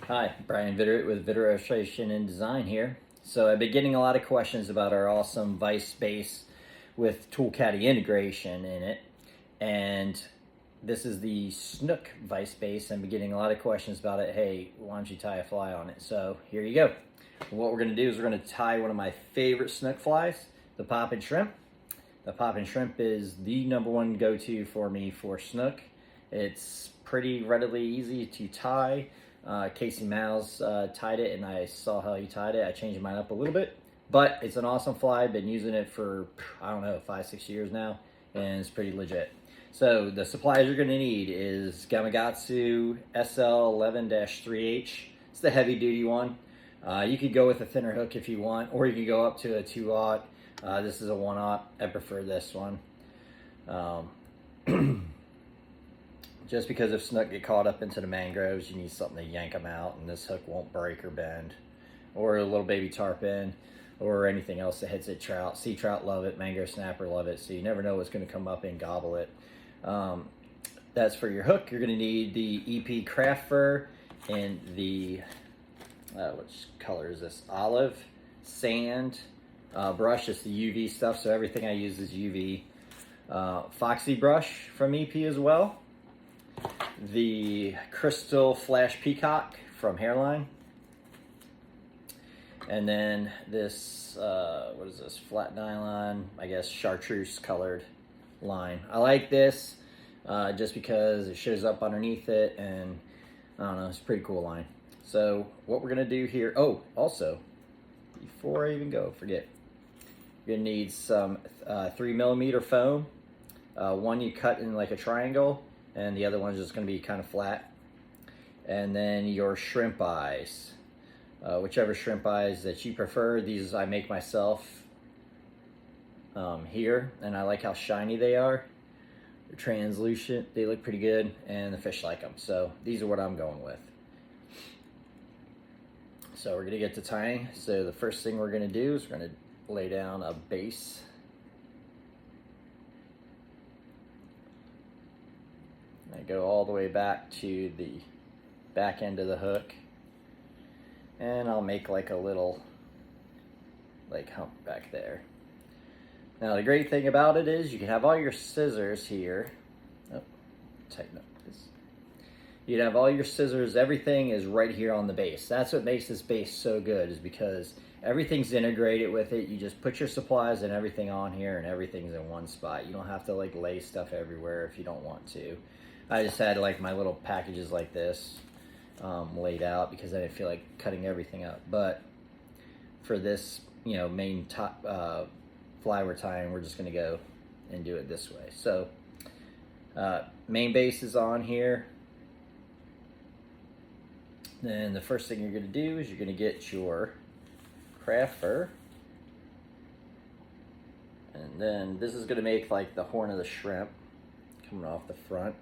Hi, Brian Vittert with Vittert Illustration and Design here. So I've been getting a lot of questions about our awesome vise base with tool caddy integration in it. And this is the snook vise base. I've been getting a lot of questions about it. Hey, why don't you tie a fly on it? So here you go. What we're gonna do is we're gonna tie one of my favorite snook flies, the poppin' shrimp. The poppin' shrimp is the #1 go-to for me for snook. It's pretty readily easy to tie. Casey Miles tied it, and I saw how he tied it. I changed mine up a little bit, but it's an awesome fly. I've been using it for, I don't know, 5-6 years now, and it's pretty legit. So the supplies you're going to need is Gamakatsu SL11-3H. It's the heavy duty one. You could go with a thinner hook if you want, or you could go up to a 2/0. This is a 1/0. I prefer this one. Just because if snook get caught up into the mangroves, you need something to yank them out, and this hook won't break or bend. Or a little baby tarpon, or anything else that hits it. Trout, sea trout love it, mangrove snapper love it, so you never know what's going to come up and gobble it. That's for your hook. You're going to need the EP craft fur and the, which color is this? Olive, sand, brush. It's the UV stuff, so everything I use is UV. Foxy brush from EP as well. The crystal flash peacock from Hairline, and then this what is this, flat nylon, I guess chartreuse colored line. I like this just because it shows up underneath it, and I don't know, it's a pretty cool line. So what we're gonna do here, oh, also before I even go, forget, you're gonna need some 3mm foam. One you cut in like a triangle, and the other one's just going to be kind of flat. And then your shrimp eyes, whichever shrimp eyes that you prefer. These I make myself here, and I like how shiny they are. They're translucent, they look pretty good, and the fish like them. So these are what I'm going with. So we're going to get to tying. So the first thing we're going to do is we're going to lay down a base. I go all the way back to the back end of the hook, and I'll make like a little hump back there. Now the great thing about it is you can have all your scissors here. Oh, tighten up this. You can have all your scissors, everything is right here on the base. That's what makes this base so good, is because everything's integrated with it. You just put your supplies and everything on here, and everything's in one spot. You don't have to lay stuff everywhere if you don't want to. I just had my little packages like this laid out because I didn't feel like cutting everything up. But for this, main top fly we're tying, we're just gonna go and do it this way. So main base is on here. Then the first thing you're gonna do is you're gonna get your craft fur. And then this is gonna make the horn of the shrimp coming off the front.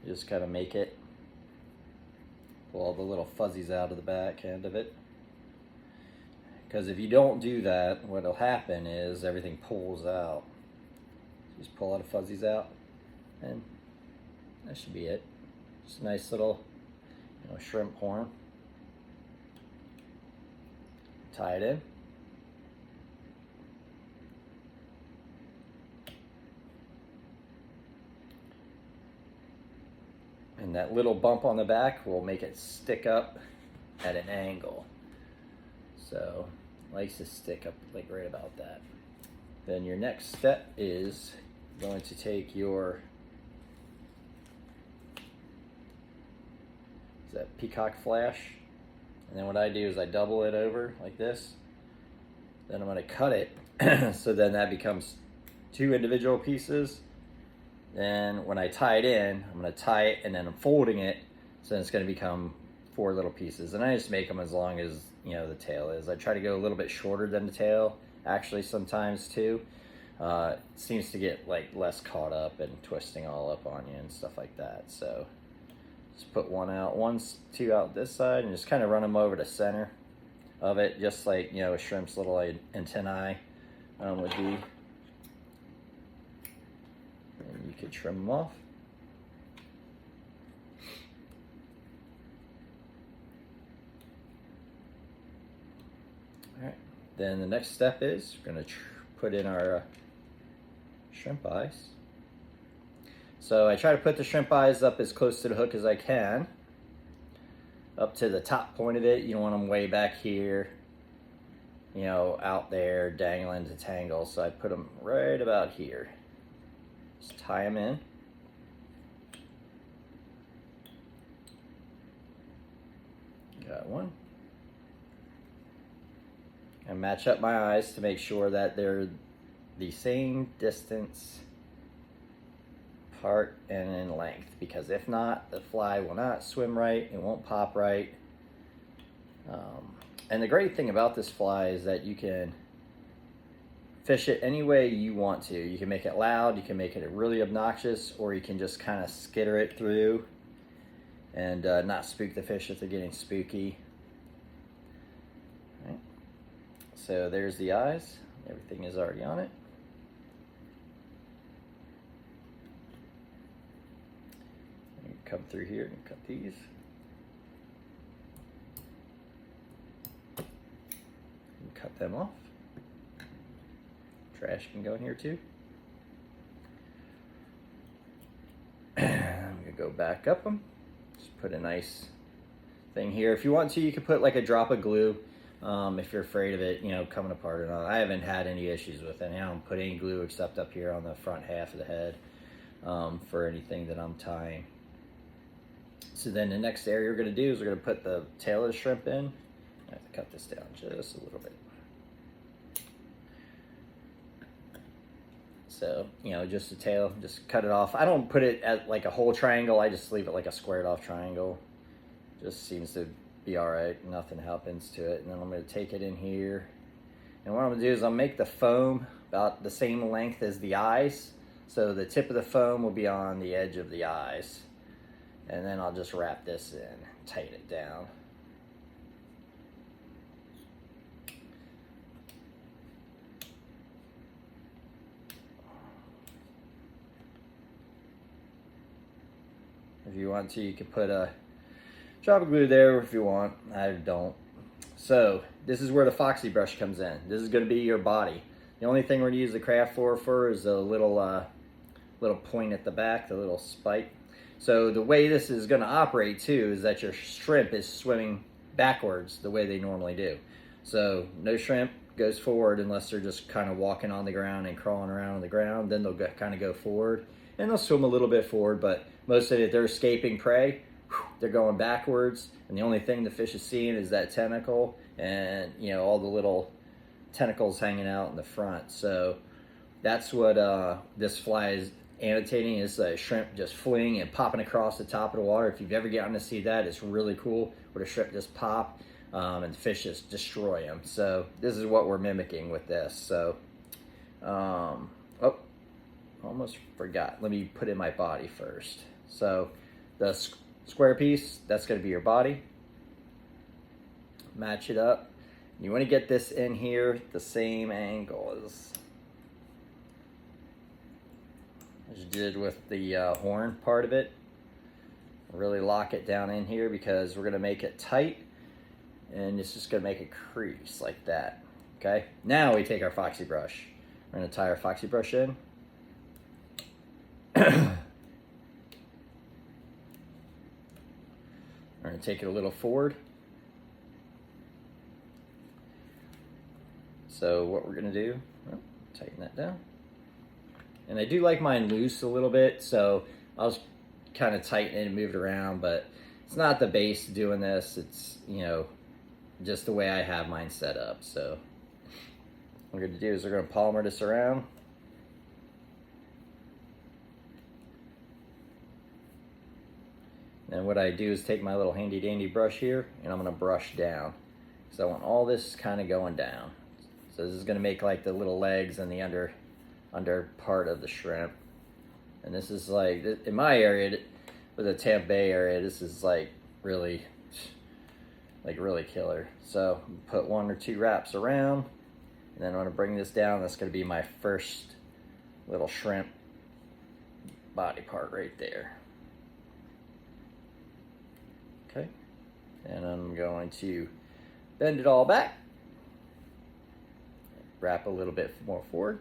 Just kind of make it, pull all the little fuzzies out of the back end of it. Because if you don't do that, what'll happen is everything pulls out. Just pull all the fuzzies out, and that should be it. Just a nice little, shrimp horn. Tie it in. And that little bump on the back will make it stick up at an angle. So it likes to stick up right about that. Then your next step is going to take your peacock flash, and then what I do is I double it over like this. Then I'm going to cut it so then that becomes 2 individual pieces. Then when I tie it in, I'm going to tie it, and then I'm folding it, so then it's going to become 4 little pieces. And I just make them as long as the tail is. I try to go a little bit shorter than the tail, actually, sometimes too. It seems to get less caught up and twisting all up on you and stuff like that. So just put 1 out, 2 out this side, and just kind of run them over to center. of it, just like, you know, a shrimp's little antennae would be. And you could trim them off. All right, then the next step is we're gonna put in our shrimp eyes. So I try to put the shrimp eyes up as close to the hook as I can, up to the top point of it. You don't want them way back here, you know, out there dangling to tangle. So I put them right about here. Just tie them in. Got one. And match up my eyes to make sure that they're the same distance apart and in length, because if not, the fly will not swim right, it won't pop right. And the great thing about this fly is that you can fish it any way you want to. You can make it loud, you can make it really obnoxious, or you can just kind of skitter it through and not spook the fish if they're getting spooky. All right. So there's the eyes. Everything is already on it. You come through here and cut these. And cut them off. Trash can go in here too. I'm gonna go back up them. Just put a nice thing here. If you want to, you could put like a drop of glue. If you're afraid of it, you know, coming apart or not. I haven't had any issues with it. I don't put any glue except up here on the front half of the head for anything that I'm tying. So then the next area we're going to do is we're going to put the tail of the shrimp in. I have to cut this down just a little bit. So, you know, just the tail, just cut it off. I don't put it at like a whole triangle. I just leave it like a squared off triangle. Just seems to be all right. Nothing happens to it. And then I'm going to take it in here. And what I'm going to do is I'll make the foam about the same length as the eyes. So the tip of the foam will be on the edge of the eyes. And then I'll just wrap this in, tighten it down. If you want to, you can put a drop of glue there if you want. I don't. So this is where the foxy brush comes in. This is going to be your body. The only thing we're going to use the craft for is a little point at the back, the little spike. So the way this is going to operate too is that your shrimp is swimming backwards the way they normally do. So no shrimp goes forward unless they're just kind of walking on the ground and crawling around on the ground. Then they'll kind of go forward, and they'll swim a little bit forward, but most of it, they're escaping prey. They're going backwards, and the only thing the fish is seeing is that tentacle and, you know, all the little tentacles hanging out in the front. So that's what this fly is annotating, is a shrimp just fleeing and popping across the top of the water. If you've ever gotten to see that, it's really cool, where the shrimp just pop and the fish just destroy them. So this is what we're mimicking with this. So, oh, almost forgot. Let me put in my body first. So the square piece, that's going to be your body. Match it up. You want to get this in here the same angle as you did with the horn part of it. Really lock it down in here because we're going to make it tight, and it's just going to make a crease like that. Okay, now we take our foxy brush. We're going to tie our foxy brush in. We're going to take it a little forward. So what we're going to do, tighten that down. And I do like mine loose a little bit, so I'll just kind of tighten it and move it around, but it's not the base doing this. It's, you know, just the way I have mine set up. So what we're going to do is we're going to polymer this around. And what I do is take my little handy dandy brush here, and I'm going to brush down. So I want all this kind of going down. So this is going to make like the little legs and the under part of the shrimp. And this is like, in my area, with the Tampa Bay area, this is like really like really killer. So put 1 or 2 wraps around, and then I'm gonna bring this down. That's gonna be my first little shrimp body part right there. Okay, and I'm going to bend it all back, wrap a little bit more forward.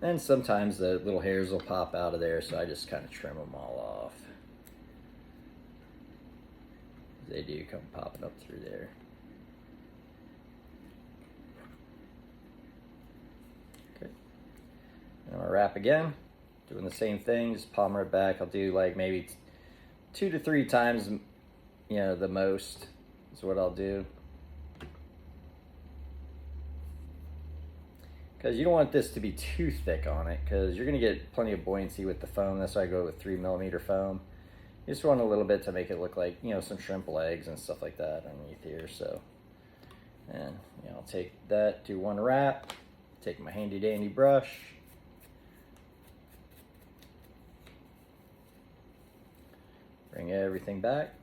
And sometimes the little hairs will pop out of there, so I just kind of trim them all off. They do come popping up through there. Okay. And I'm gonna wrap again, doing the same thing, just palmer it back. I'll do like maybe 2 to 3 times, you know, the most is what I'll do. Because you don't want this to be too thick on it, because you're going to get plenty of buoyancy with the foam. That's why I go with 3mm foam. You just want a little bit to make it look like, you know, some shrimp legs and stuff like that underneath here. So, and you know, I'll take that, do 1 wrap, take my handy dandy brush, bring everything back.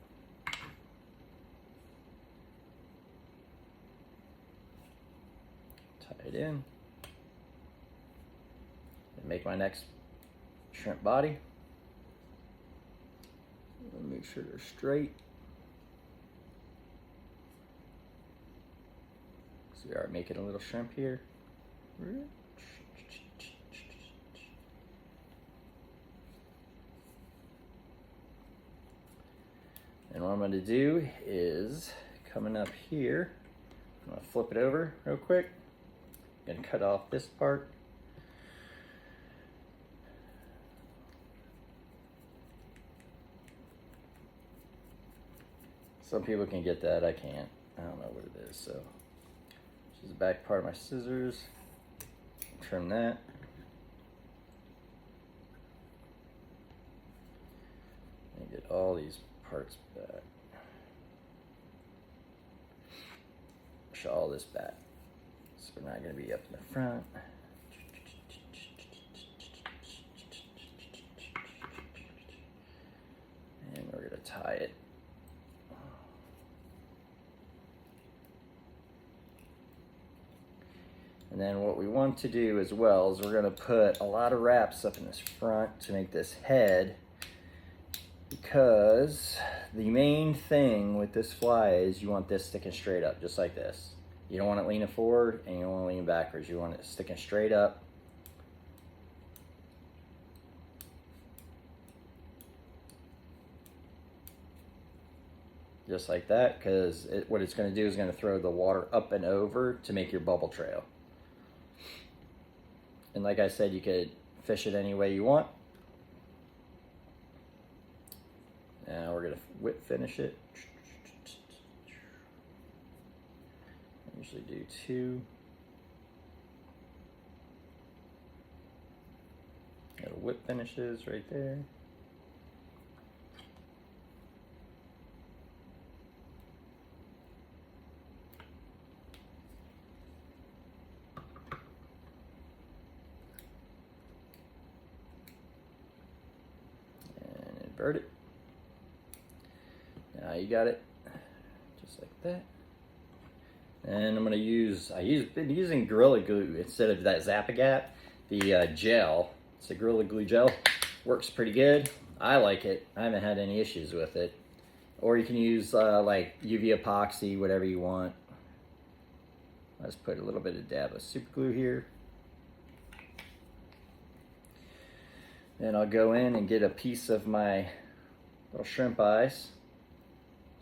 Tie it in. Make my next shrimp body. Make sure they're straight. So we are making a little shrimp here. And what I'm going to do is, coming up here, I'm going to flip it over real quick and cut off this part. Some people can get that, I can't. I don't know what it is, so. This is the back part of my scissors. Trim that. And get all these parts back. Push all this back. So we're not gonna be up in the front. And we're gonna tie it. And then what we want to do as well is we're going to put a lot of wraps up in this front to make this head, because the main thing with this fly is you want this sticking straight up, just like this. You don't want it leaning forward and you don't want it leaning backwards. You want it sticking straight up. Just like that, because what it's going to do is going to throw the water up and over to make your bubble trail. And like I said, you could fish it any way you want. Now we're going to whip finish it. I usually do 2. Little whip finishes right there. Invert it. Now you got it, just like that. And I'm gonna use, been using Gorilla Glue instead of that Zap-A-Gap. The gel, it's a Gorilla Glue gel, works pretty good. I like it. I haven't had any issues with it. Or you can use like UV epoxy, whatever you want. Let's put a little bit of dab of super glue here. Then I'll go in and get a piece of my little shrimp eyes.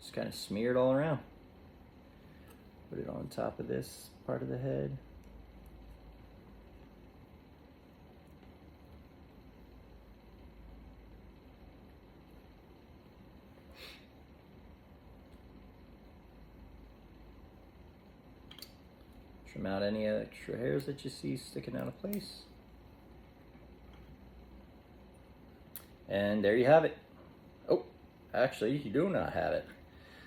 Just kind of smear it all around. Put it on top of this part of the head. Trim out any extra hairs that you see sticking out of place. And there you have it. Oh, actually, you do not have it.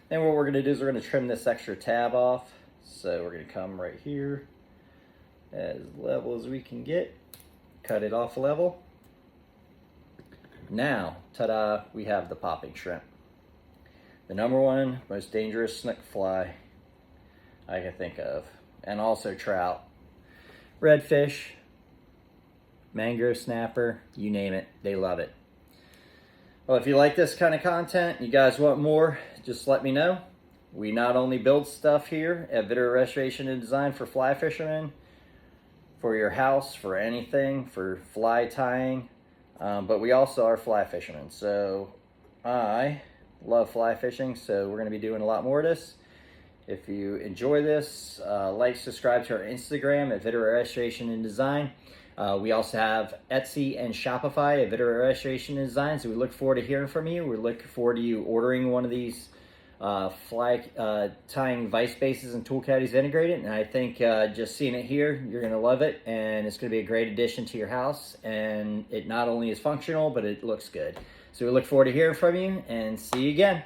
Then what we're going to do is we're going to trim this extra tab off. So we're going to come right here, as level as we can get, cut it off level. Now, ta-da, we have the popping shrimp. the #1 most dangerous snook fly I can think of. And also trout, redfish, mangrove snapper, you name it, they love it. Well, if you like this kind of content, you guys want more, just let me know. We not only build stuff here at Video Restoration and Design for fly fishermen, for your house, for anything, for fly tying, but we also are fly fishermen. So I love fly fishing, so we're going to be doing a lot more of this. If you enjoy this, like, subscribe to our Instagram at Video Restoration and Design. We also have Etsy and Shopify at Video Restoration and Design, so we look forward to hearing from you. We're looking forward to you ordering one of these fly tying vise bases and tool caddies integrated, and I think just seeing it here, you're going to love it, and it's going to be a great addition to your house, and it not only is functional, but it looks good. So we look forward to hearing from you, and see you again.